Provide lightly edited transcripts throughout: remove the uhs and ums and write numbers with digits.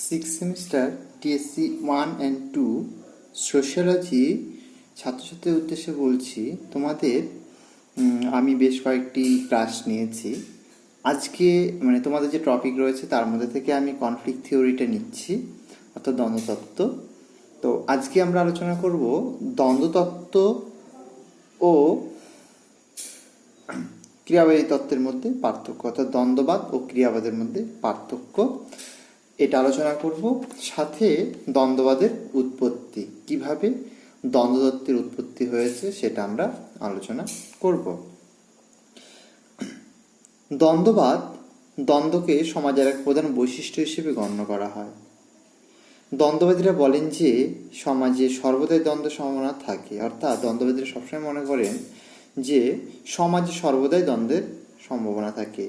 Six semester TSC 1 and 2 sociology ছাত্রছাত্রীদের উদ্দেশ্যে বলছি। তোমাদের আমি বেশ কয়েকটি ক্লাস নিয়েছি। আজকে তোমাদের যে টপিক রয়েছে তার মধ্যে থেকে আমি কনফ্লিক্ট থিওরিটা নিচ্ছি, অর্থাৎ দ্বন্দ্বতত্ত্ব। তো আজকে আমরা আলোচনা করব দ্বন্দ্বতত্ত্ব ও ক্রিয়াবাদী তত্ত্বের মধ্যে পার্থক্য, অর্থাৎ দ্বন্দ্ববাদ ও ক্রিয়াবাদের মধ্যে পার্থক্য, এটা আলোচনা করব। সাথে দ্বন্দ্ববাদের উৎপত্তি, কিভাবে দ্বন্দ্বতত্ত্বের উৎপত্তি হয়েছে সেটা আমরা আলোচনা করব। দ্বন্দ্ববাদ, দ্বন্দ্বকে সমাজের এক প্রধান বৈশিষ্ট্য হিসেবে গণ্য করা হয়। দ্বন্দ্ববাদীরা বলেন যে সমাজে সর্বদাই দ্বন্দ্ব সম্ভাবনা থাকে, অর্থাৎ দ্বন্দ্ববাদীরা সবসময় মনে করেন যে সমাজে সর্বদাই দ্বন্দ্বের সম্ভাবনা থাকে।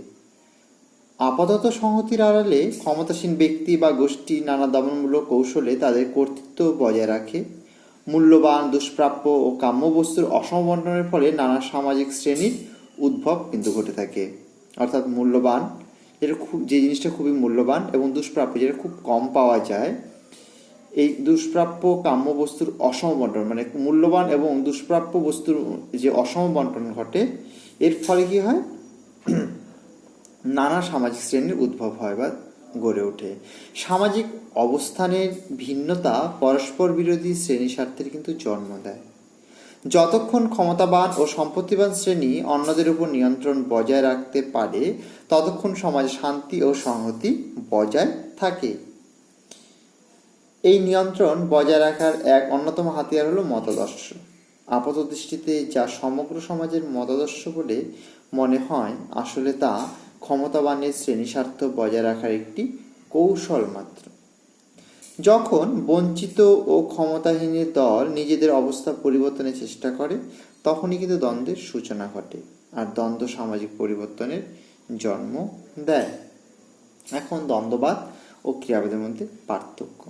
আপাতত সংহতির আড়ালে ক্ষমতাসীন ব্যক্তি বা গোষ্ঠী নানা দমনমূলক কৌশলে তাদের কর্তৃত্ব বজায় রাখে। মূল্যবান, দুষ্প্রাপ্য ও কাম্য বস্তুর অসমবন্টনের ফলে নানা সামাজিক শ্রেণীর উদ্ভব কিন্তু ঘটে থাকে। অর্থাৎ মূল্যবান, যেটা যে জিনিসটা খুবই মূল্যবান, এবং দুষ্প্রাপ্য, যেটা খুব কম পাওয়া যায়, এই দুষ্প্রাপ্য কাম্য বস্তুর অসমবন্টন, মূল্যবান এবং দুষ্প্রাপ্য বস্তুর যে অসমবন্টন ঘটে, এর ফলে কি হয়, নানা সামাজিক শ্রেণীর উদ্ভব হয় বা গড়ে ওঠে। সামাজিক অবস্থানের ভিন্নতা পরস্পর বিরোধী শ্রেণী স্বার্থের কিন্তু জন্ম দেয়। যতক্ষণ ক্ষমতাবান ও সম্পত্তিবান শ্রেণী অন্যদের উপর নিয়ন্ত্রণ বজায় রাখতে পারে, ততক্ষণ সমাজে শান্তি ও সংহতি বজায় থাকে। এই নিয়ন্ত্রণ বজায় রাখার এক অন্যতম হাতিয়ার হলো মতাদর্শ। আপাত দৃষ্টিতে যা সমগ্র সমাজের মতাদর্শ বলে মনে হয়, আসলে তা ক্ষমতাবানের শ্রেণী স্বার্থ বজায় রাখার একটি কৌশল মাত্র। যখন বঞ্চিত ও ক্ষমতাহীনের দল নিজেদের অবস্থা পরিবর্তনের চেষ্টা করে, তখনই কিন্তু দ্বন্দ্বের সূচনা ঘটে, আর দ্বন্দ্ব সামাজিক পরিবর্তনের জন্ম দেয়। এখন দ্বন্দ্ববাদ ও ক্রিয়াবাদের মধ্যে পার্থক্য।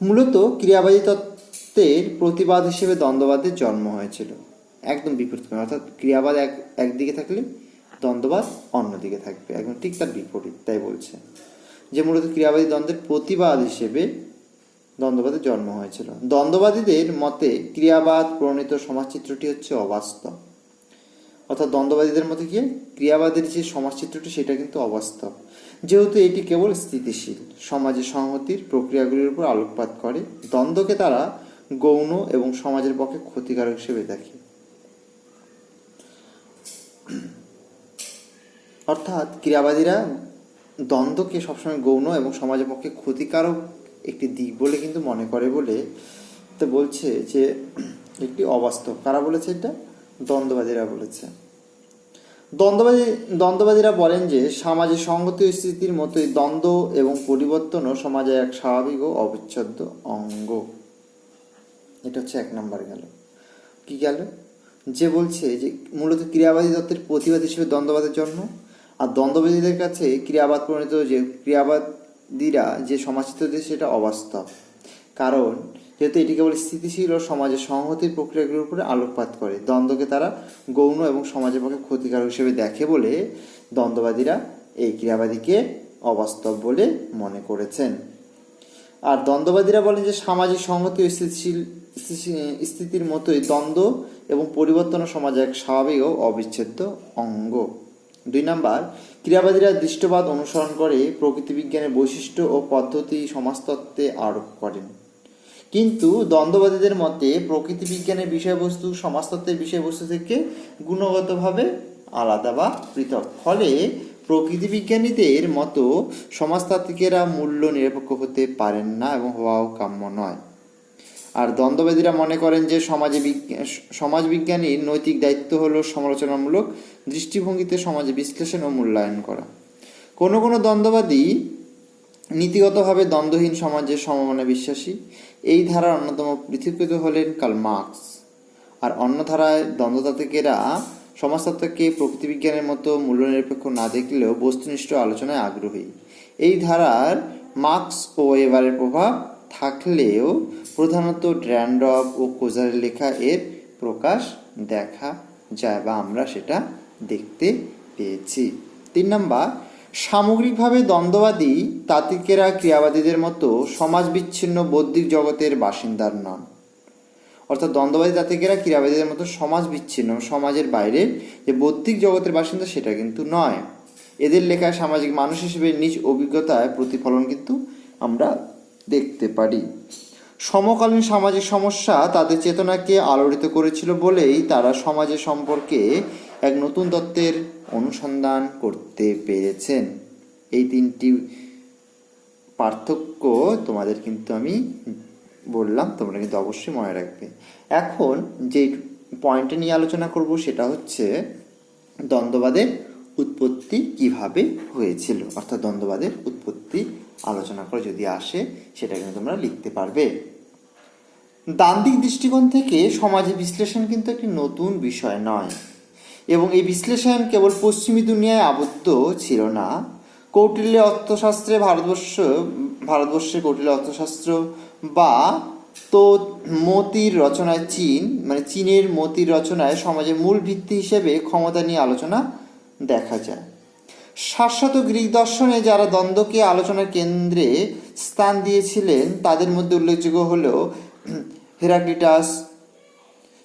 মূলত ক্রিয়াবাদী তত্ত্বের প্রতিবাদ হিসেবে দ্বন্দ্ববাদের জন্ম হয়েছিল। একদম বিপরীত, অর্থাৎ ক্রিয়াবাদ একদিকে থাকলে দ্বন্দ্ববাদ অন্যদিকে থাকবে, একদম ঠিক তার বিপরীত। তাই বলছে যে মূলত ক্রিয়াবাদী দ্বন্দ্বের প্রতিবাদ হিসেবে দ্বন্দ্ববাদের জন্ম হয়েছিল। দ্বন্দ্ববাদীদের মতে ক্রিয়াবাদ প্রণীত সমাজচিত্রটি হচ্ছে অবাস্তব। অর্থাৎ দ্বন্দ্ববাদীদের মতে কি, ক্রিয়াবাদের যে সমাজচিত্রটি সেটা কিন্তু অবাস্তব, যেহেতু এটি কেবল স্থিতিশীল সমাজে সংহতির প্রক্রিয়াগুলির উপর আলোকপাত করে। দ্বন্দ্বকে তারা গৌণ এবং সমাজের পক্ষে ক্ষতিকারক হিসেবে দেখে। অর্থাৎ ক্রিয়াবাদীরা দ্বন্দ্বকে সবসময় গৌণ এবং সমাজের পক্ষে ক্ষতিকারক একটি দিক বলে কিন্তু মনে করে, বলে তো বলছে যে একটি অবাস্তব। কারা বলেছে এটা? দ্বন্দ্ববাদীরা বলেছে। দ্বন্দ্ববাদীরা বলেন যে সমাজে সংহতি ও স্থিতির মতোই দ্বন্দ্ব এবং পরিবর্তনও সমাজের এক স্বাভাবিক ও অবিচ্ছেদ্য অঙ্গ। এটা হচ্ছে এক নম্বর গেল। কি গেল? যে বলছে যে মূলত ক্রিয়াবাদী তত্ত্বের প্রতিবাদ হিসেবে দ্বন্দ্ববাদের জন্ম, আর দ্বন্দ্ববাদীদের কাছে ক্রিয়াবাদ প্রণীত যে ক্রিয়াবাদীরা যে সমাজচিত্র দিয়ে সেটা অবাস্তব, কারণ যেহেতু এটি কেবল স্থিতিশীল ও সমাজের সংহতির প্রক্রিয়াগুলোর উপরে আলোকপাত করে। দ্বন্দ্বকে তারা গৌণ এবং সমাজের পক্ষে ক্ষতিকারক হিসেবে দেখে বলে দ্বন্দ্ববাদীরা এই ক্রিয়াবাদীকে অবাস্তব বলে মনে করেছেন। আর দ্বন্দ্ববাদীরা বলেন যে সামাজিক সংহতি ও স্থিতির মতোই দ্বন্দ্ব এবং পরিবর্তন সমাজের এক স্বাভাবিক ও অবিচ্ছেদ্য অঙ্গ। 2 নাম্বার, ক্রিয়াবাদীরা দৃষ্টবাদ অনুসরণ করে প্রকৃতিবিজ্ঞানের বৈশিষ্ট্য ও পদ্ধতি সমাজতত্ত্বে আরোপ করেন। কিন্তু দ্বন্দ্ববাদীদের মতে প্রকৃতিবিজ্ঞানের বিষয়বস্তু সমাজতত্ত্বের বিষয়বস্তু থেকে গুণগতভাবে আলাদা বা পৃথক। ফলে প্রকৃতিবিজ্ঞানীদের মতো সমাজতাত্ত্বিকেরা মূল্য নিরপেক্ষ হতে পারেন না এবং হওয়াও কাম্য নয়। আর দ্বন্দ্ববাদীরা মনে করেন যে সমাজবিজ্ঞানীর নৈতিক দায়িত্ব হল সমালোচনামূলক দৃষ্টিভঙ্গিতে সমাজে বিশ্লেষণ ও মূল্যায়ন করা। কোনো কোনো দ্বন্দ্ববাদী নীতিগতভাবে দ্বন্দ্বহীন সমাজের সম্ভাবনা বিশ্বাসী। এই ধারার অন্যতম পৃথকীকৃত হলেন কার্ল মার্কস। আর অন্য ধারায় দ্বন্দ্বতাত্ত্বিকেরা সমাজতত্ত্বকে প্রকৃতিবিজ্ঞানের মতো মূল্যনিরপেক্ষ না দেখলেও বস্তুনিষ্ঠ আলোচনায় আগ্রহী। এই ধারার মার্কস ও ওয়েবারের প্রভাব থাকলেও প্রধানত ড্যান্ড্রফ ও কোজারের লেখা এর প্রকাশ দেখা যায় বা আমরা সেটা দেখতে পেয়েছি। 3 নাম্বার, সামগ্রিকভাবে দ্বন্দ্ববাদী তাত্ত্বিকেরা ক্রিয়াবাদীদের মতো সমাজ বিচ্ছিন্ন বৌদ্ধিক জগতের বাসিন্দার নন। অর্থাৎ দ্বন্দ্ববাদী তাত্ত্বিকেরা ক্রিয়াবাদীদের মতো সমাজ বিচ্ছিন্ন, সমাজের বাইরে যে বৌদ্ধিক জগতের বাসিন্দা সেটা কিন্তু নয়। এদের লেখায় সামাজিক মানুষ হিসেবে নিজ অভিজ্ঞতায় প্রতিফলন কিন্তু আমরা দেখতে পারি। সমকালীন সামাজিক সমস্যা তাদের চেতনাকে আলোড়িত করেছিল বলেই তারা সমাজের সম্পর্কে এক নতুন তত্ত্বের অনুসন্ধান করতে পেরেছেন। এই তিনটি পার্থক্য তোমাদের কিন্তু আমি বললাম, তোমরা কিন্তু অবশ্যই মনে রাখবে। এখন যে পয়েন্টে নিয়ে আলোচনা করব সেটা হচ্ছে দ্বন্দ্ববাদের উৎপত্তি কিভাবে হয়েছিল, অর্থাৎ দ্বন্দ্ববাদের উৎপত্তি আলোচনা করে যদি আসে সেটা কিন্তু তোমরা লিখতে পারবে। দ্বান্দ্বিক দৃষ্টিকোণ থেকে সমাজের বিশ্লেষণ কিন্তু একটি নতুন বিষয় নয়, এবং এই বিশ্লেষণ কেবল পশ্চিমী দুনিয়ায় আবদ্ধ ছিল না। কৌটিল্যের অর্থশাস্ত্রে ভারতবর্ষের কৌটিল্য অর্থশাস্ত্র বা তো মতির রচনায় চীনের মতির রচনায় সমাজের মূল ভিত্তি হিসেবে ক্ষমতা নিয়ে আলোচনা দেখা যায়। শাশ্বত গ্রিক দর্শনে যারা দ্বন্দ্বকে আলোচনার কেন্দ্রে স্থান দিয়েছিলেন তাদের মধ্যে উল্লেখযোগ্য হল হেরাক্লিটাস,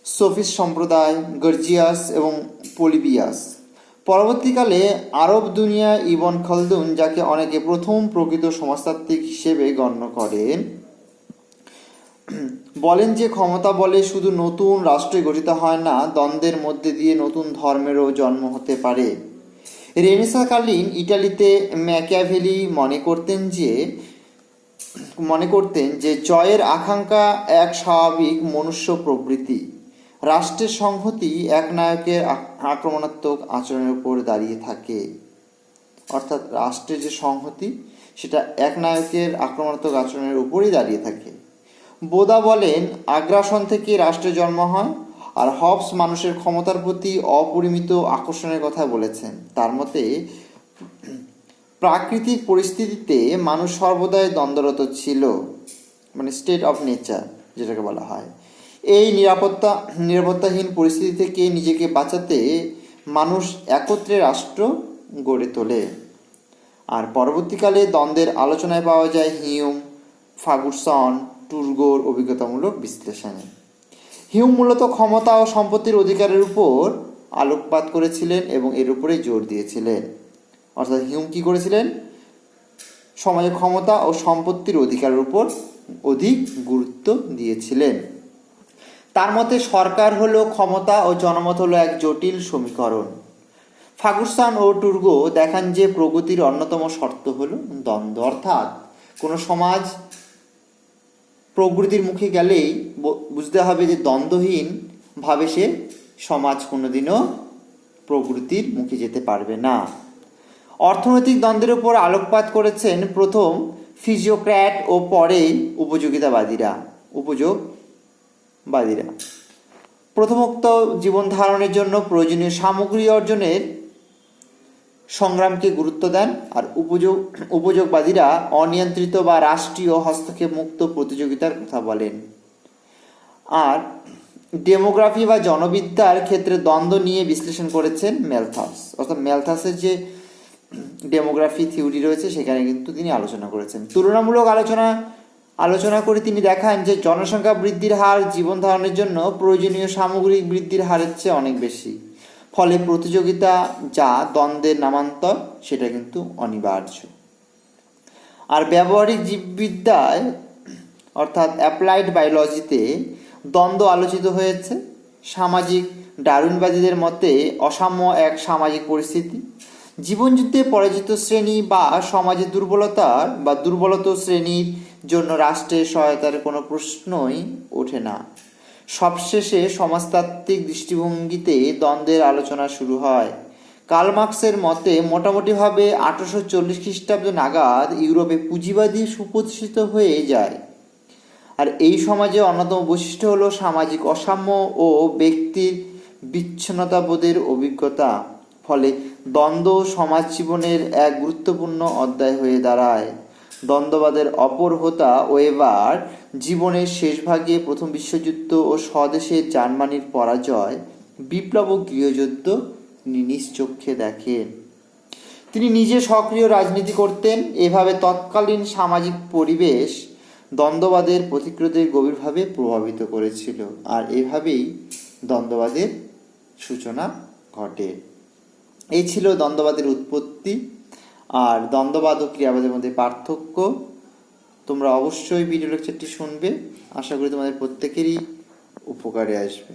সোফিস্ট সম্প্রদায়, গর্জিয়াস এবং পলিবিয়াস। পরবর্তীকালে আরব দুনিয়া ইবন খালদুন, যাকে অনেকে প্রথম প্রকৃত সমাজতাত্ত্বিক হিসেবে গণ্য করেন, বলেন যে ক্ষমতা বলে শুধু নতুন রাষ্ট্রই গঠিত হয় না, দ্বন্দ্বের মধ্যে দিয়ে নতুন ধর্মেরও জন্ম হতে পারে। রেনেসাঁকালীন ইটালিতে ম্যাকিয়াভেলি মনে করতেন যে জয়ের আকাঙ্ক্ষা এক স্বাভাবিক মনুষ্য প্রবৃত্তি। রাষ্ট্রের সংহতি এক নায়কের আক্রমণাত্মক আচরণের উপর দাঁড়িয়ে থাকে। অর্থাৎ রাষ্ট্রের যে সংহতি সেটা এক নায়কের আক্রমণাত্মক আচরণের উপরই দাঁড়িয়ে থাকে। বোদা বলেন আগ্রাসন থেকে রাষ্ট্রের জন্ম হয়, আর হবস মানুষের ক্ষমতার প্রতি অপরিমিত আকর্ষণের কথা বলেছেন। তার মতে প্রাকৃতিক পরিস্থিতিতে মানুষ সর্বদাই দ্বন্দ্বরত ছিল, মানে স্টেট অফ নেচার যেটাকে বলা হয়। এই নিরাপত্তাহীন পরিস্থিতি থেকে নিজেকে বাঁচাতে মানুষ একত্রে রাষ্ট্র গড়ে তোলে। আর পরবর্তীকালে দ্বন্দ্বের আলোচনায় পাওয়া যায় হিউম, ফার্গুসন, টুরগোর অভিজ্ঞতামূলক বিশ্লেষণে। হিউম মূলত ক্ষমতা ও সম্পত্তির অধিকারের উপর আলোকপাত করেছিলেন এবং এর উপরে জোর দিয়েছিলেন। অর্থাৎ হিউম কি করেছিলেন? সমাজে ক্ষমতা ও সম্পত্তির অধিকারের উপর অধিক গুরুত্ব দিয়েছিলেন। তার মতে সরকার হলো ক্ষমতা ও জনমত হলো এক জটিল সমীকরণ। ফার্গুসন ও টুরগো দেখান যে প্রগতির অন্যতম শর্ত হলো দ্বন্দ্ব, অর্থাৎ কোনো সমাজ প্রগতির মুখে গেলেই বুঝতে হবে যে দ্বন্দ্বহীন ভাবে সে সমাজ কোনোদিনও প্রগতির মুখে যেতে পারবে না। অর্থনৈতিক দ্বন্দ্বের উপর আলোকপাত করেছেন প্রথম ফিজিওক্র্যাট ও পরে উপযোগবাদীরা। প্রথমোক্ত জীবন ধারণের জন্য প্রয়োজনীয় সামগ্রী অর্জনের সংগ্রামকে গুরুত্ব দেন, আর উপযোগবাদীরা অনিয়ন্ত্রিত বা রাষ্ট্রীয় হস্তক্ষেপ মুক্ত প্রতিযোগিতার কথা বলেন। আর ডেমোগ্রাফি বা জনবিদ্যার ক্ষেত্রে দ্বন্দ্ব নিয়ে বিশ্লেষণ করেছেন ম্যালথাস। অর্থাৎ ম্যালথাসের যে ডেমোগ্রাফি থিওরি রয়েছে সেখানে কিন্তু তিনি আলোচনা করেছেন। তুলনামূলক আলোচনা করে তিনি দেখান যে জনসংখ্যা বৃদ্ধির হার জীবন ধারণের জন্য প্রয়োজনীয় সামগ্রিক বৃদ্ধির হারের চেয়ে অনেক বেশি। ফলে প্রতিযোগিতা যা দ্বন্দ্বের নামান্তর সেটা কিন্তু অনিবার্য। আর ব্যবহারিক জীববিদ্যায় অর্থাৎ অ্যাপ্লাইড বায়োলজিতে দ্বন্দ্ব আলোচিত হয়েছে। সামাজিক ডারউইনবাদীদের মতে অসাম্য এক সামাজিক পরিস্থিতি। জীবনযুদ্ধে পরাজিত শ্রেণী বা সমাজের দুর্বলতর শ্রেণীর জন্য রাষ্ট্রের সহায়তার কোনো প্রশ্নই ওঠে না। সবশেষে সমাজতাত্ত্বিক দৃষ্টিভঙ্গিতে দ্বন্দ্বের আলোচনা শুরু হয়। কার্ল মার্কসের মতে মোটামুটিভাবে 1840 খ্রিস্টাব্দ নাগাদ ইউরোপে পুঁজিবাদী সুপ্রতিষ্ঠিত হয়ে যায়। আর এই সমাজে অন্যতম বৈশিষ্ট্য হলো সামাজিক অসাম্য ও ব্যক্তির বিচ্ছিন্নতাবোধের অভিজ্ঞতা। ফলে দ্বন্দ্ব সমাজ জীবনের এক গুরুত্বপূর্ণ অধ্যায় হয়ে দাঁড়ায়। দ্বন্দ্ববাদের অপর হোতা ওয়েবার জীবনের শেষভাগে প্রথম বিশ্বযুদ্ধ ও স্বদেশে জার্মানির পরাজয়, বিপ্লব ও গৃহযুদ্ধ নিজ চক্ষে দেখেন। তিনি নিজে সক্রিয় রাজনীতি করতেন। এভাবে তৎকালীন সামাজিক পরিবেশ দ্বন্দ্ববাদের প্রতিক্রিয়াকে গভীরভাবে প্রভাবিত করেছিল, আর এভাবেই দ্বন্দ্ববাদের সূচনা ঘটে। এই ছিল দ্বন্দ্ববাদের উৎপত্তি আর দ্বন্দ্ববাদ ও ক্রিয়াবাদের মধ্যে পার্থক্য। তোমরা অবশ্যই ভিডিও লেকচারটি শুনবে, আশা করি তোমাদের প্রত্যেকেরই উপকারে আসবে।